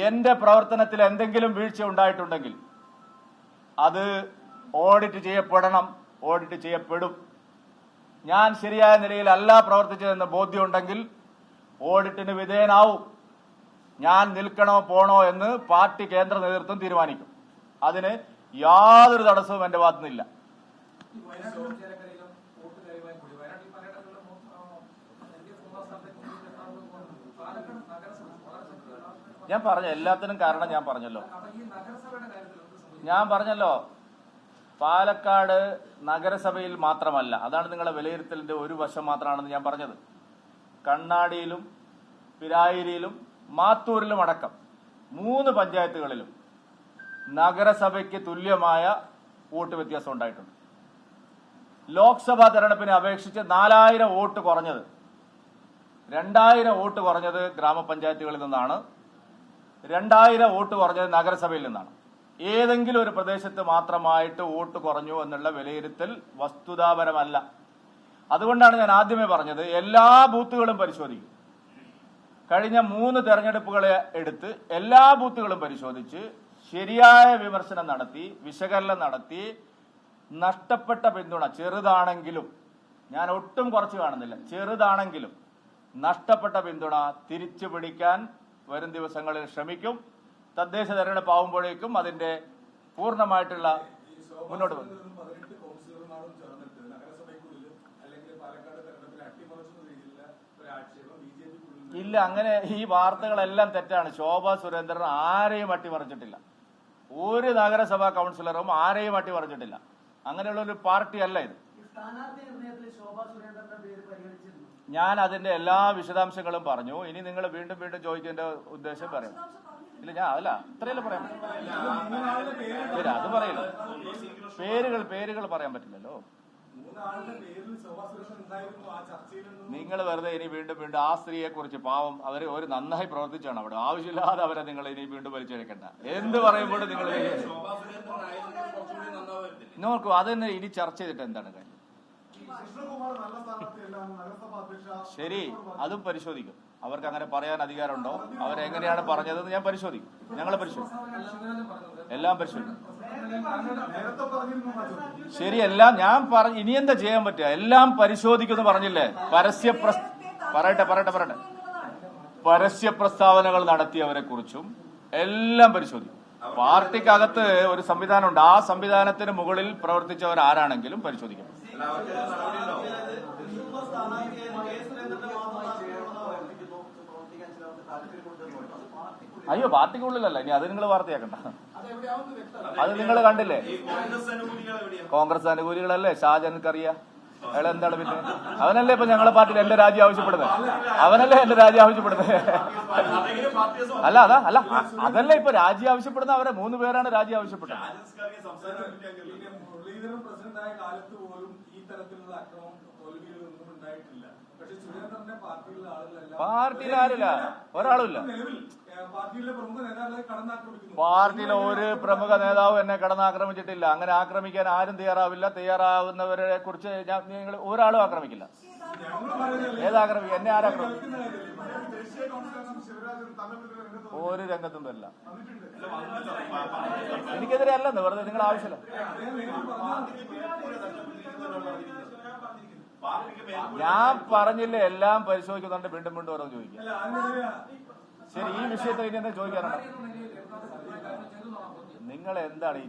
എന്റെ പ്രവർത്തനത്തിൽ എന്തെങ്കിലും വീഴ്ച ഉണ്ടായിട്ടുണ്ടെങ്കിൽ അത് ഓഡിറ്റ് ചെയ്യപ്പെടണം, ഓഡിറ്റ് ചെയ്യപ്പെടും. ഞാൻ ശരിയായ നിലയിലല്ല പ്രവർത്തിച്ചതെന്ന് ബോധ്യമുണ്ടെങ്കിൽ ഓഡിറ്റിന് വിധേയനാവും. ഞാൻ നിൽക്കണോ പോണോ എന്ന് പാർട്ടി കേന്ദ്ര നേതൃത്വം തീരുമാനിക്കും. അതിന് യാതൊരു തടസ്സവും എന്റെ ഭാഗത്തുനിന്നില്ല. ഞാൻ പറഞ്ഞ എല്ലാത്തിനും കാരണം ഞാൻ പറഞ്ഞല്ലോ പാലക്കാട് നഗരസഭയിൽ മാത്രമല്ല, അതാണ് നിങ്ങളുടെ വിലയിരുത്തലിന്റെ ഒരു വശം മാത്രമാണെന്ന് ഞാൻ പറഞ്ഞത്. കണ്ണാടിയിലും പിരായിരിയിലും മാത്തൂരിലും അടക്കം 3 പഞ്ചായത്തുകളിലും നഗരസഭയ്ക്ക് തുല്യമായ വോട്ട് വ്യത്യാസം ഉണ്ടായിട്ടുണ്ട്. ലോക്സഭാ തെരഞ്ഞെടുപ്പിനെ അപേക്ഷിച്ച് 4000 വോട്ട് കുറഞ്ഞത്, 2000 വോട്ട് കുറഞ്ഞത് ഗ്രാമപഞ്ചായത്തുകളിൽ നിന്നാണ്, 2000 വോട്ട് കുറഞ്ഞത് നഗരസഭയിൽ നിന്നാണ്. ഏതെങ്കിലും ഒരു പ്രദേശത്ത് മാത്രമായിട്ട് വോട്ട് കുറഞ്ഞു എന്നുള്ള വിലയിരുത്തൽ വസ്തുതാപരമല്ല. അതുകൊണ്ടാണ് ഞാൻ ആദ്യമേ പറഞ്ഞത് എല്ലാ ബൂത്തുകളും പരിശോധിക്കും. കഴിഞ്ഞ 3 തെരഞ്ഞെടുപ്പുകളെ എടുത്ത് എല്ലാ ബൂത്തുകളും പരിശോധിച്ച് ശരിയായ വിമർശനം നടത്തി, വിശകലനം നടത്തി, നഷ്ടപ്പെട്ട പിന്തുണ ചെറുതാണെങ്കിലും, ഞാൻ ഒട്ടും കുറച്ച് കാണുന്നില്ല, ചെറുതാണെങ്കിലും നഷ്ടപ്പെട്ട പിന്തുണ തിരിച്ചു പിടിക്കാൻ വരും ദിവസങ്ങളിൽ ശ്രമിക്കും. തദ്ദേശ തെരഞ്ഞെടുപ്പ് ആവുമ്പോഴേക്കും അതിന്റെ പൂർണ്ണമായിട്ടുള്ള മുന്നോട്ട് പോകും. ഇല്ല, അങ്ങനെ ഈ വാർത്തകളെല്ലാം തെറ്റാണ്. ശോഭാ സുരേന്ദ്രൻ ആരെയും അട്ടിമറിച്ചിട്ടില്ല. ഒരു നഗരസഭാ കൗൺസിലറും ആരെയും അട്ടിമറിച്ചിട്ടില്ല. അങ്ങനെയുള്ള ഒരു പാർട്ടി അല്ല ഇത്. ഞാൻ അതിന്റെ എല്ലാ വിശദാംശങ്ങളും പറഞ്ഞു. ഇനി നിങ്ങൾ വീണ്ടും വീണ്ടും ചോദിച്ചതിന്റെ ഉദ്ദേശം പറയാം. ഇല്ല, ഞാൻ അതല്ല അത്രയല്ലേ പറയാൻ പറ്റില്ല. അത് പറയില്ല, പേരുകൾ പറയാൻ പറ്റില്ലല്ലോ. നിങ്ങൾ വെറുതെ ഇനി വീണ്ടും വീണ്ടും ആ സ്ത്രീയെ കുറിച്ച്, പാവം അവര് ഒരു നന്നായി പ്രവർത്തിച്ചാണ് അവിടെ, ആവശ്യമില്ലാതെ അവരെ നിങ്ങൾ ഇനി വീണ്ടും വലിച്ചെടുക്കണ്ട. എന്ത് പറയുമ്പോഴും നിങ്ങൾ നോക്കൂ, അതന്നെ ഇനി ചർച്ച ചെയ്തിട്ട് എന്താണ് കാര്യം? ശരി, അതും പരിശോധിക്കും. അവർക്ക് അങ്ങനെ പറയാൻ അധികാരമുണ്ടോ, അവരെങ്ങനെയാണ് പറഞ്ഞതെന്ന് ഞാൻ പരിശോധിക്കും. ഞങ്ങൾ പരിശോധിക്കും, എല്ലാം പരിശോധിക്കും. ശരി, എല്ലാം ഞാൻ പറഞ്ഞു. ഇനി എന്താ ചെയ്യാൻ പറ്റുക? എല്ലാം പരിശോധിക്കുമെന്ന് പറഞ്ഞില്ലേ? പറയട്ടെ പരസ്യ പ്രസ്താവനകൾ നടത്തിയവരെ കുറിച്ചും എല്ലാം പരിശോധിക്കും. പാർട്ടിക്കകത്ത് ഒരു സംവിധാനമുണ്ട്. ആ സംവിധാനത്തിന് മുകളിൽ പ്രവർത്തിച്ചവർ ആരാണെങ്കിലും പരിശോധിക്കും. അയ്യോ, പാർട്ടിക്കുള്ളിലല്ല. ഇനി അത് നിങ്ങൾ വാർത്തയാക്കണ്ട. അത് നിങ്ങൾ കണ്ടില്ലേ? കോൺഗ്രസ് അനുകൂലികളല്ലേ? ഷാജൻക്കറിയാം. അയാൾ എന്താണ് പിന്നെ? അവനല്ലേ ഇപ്പൊ ഞങ്ങളെ പാർട്ടിയിൽ എന്റെ രാജ്യം ആവശ്യപ്പെടുന്നത്? അല്ല അതല്ല ഇപ്പൊ രാജ്യം ആവശ്യപ്പെടുന്ന അവരെ 3 പേരാണ് രാജ്യം ആവശ്യപ്പെട്ടത്. പാർട്ടിയിൽ ആരില്ല, ഒരാളുമില്ല. പാർട്ടിയിലെ ഒരു പ്രമുഖ നേതാവും എന്നെ കടന്നാക്രമിച്ചിട്ടില്ല. അങ്ങനെ ആക്രമിക്കാൻ ആരും തയ്യാറാവില്ല. തയ്യാറാവുന്നവരെ കുറിച്ച് നിങ്ങൾ ഒരാളും ആക്രമിക്കില്ല. ഏതാക്രമിക്കും? എന്നെ ആരാക്രമിക്കും? ഒരു രംഗത്തും വരില്ല. എനിക്കെതിരെ അല്ലെന്ന് വെറുതെ നിങ്ങൾ ആവശ്യമില്ല. ഞാൻ പറഞ്ഞില്ലേ എല്ലാം പരിശോധിക്കുന്നുണ്ട്. വീണ്ടും ഓരോന്ന് ചോദിക്കാം. ശരി, ഈ വിഷയത്തിൽ ഇനി എന്താ ചോദിക്കാനുണ്ടോ? നിങ്ങൾ എന്താണ് ഈ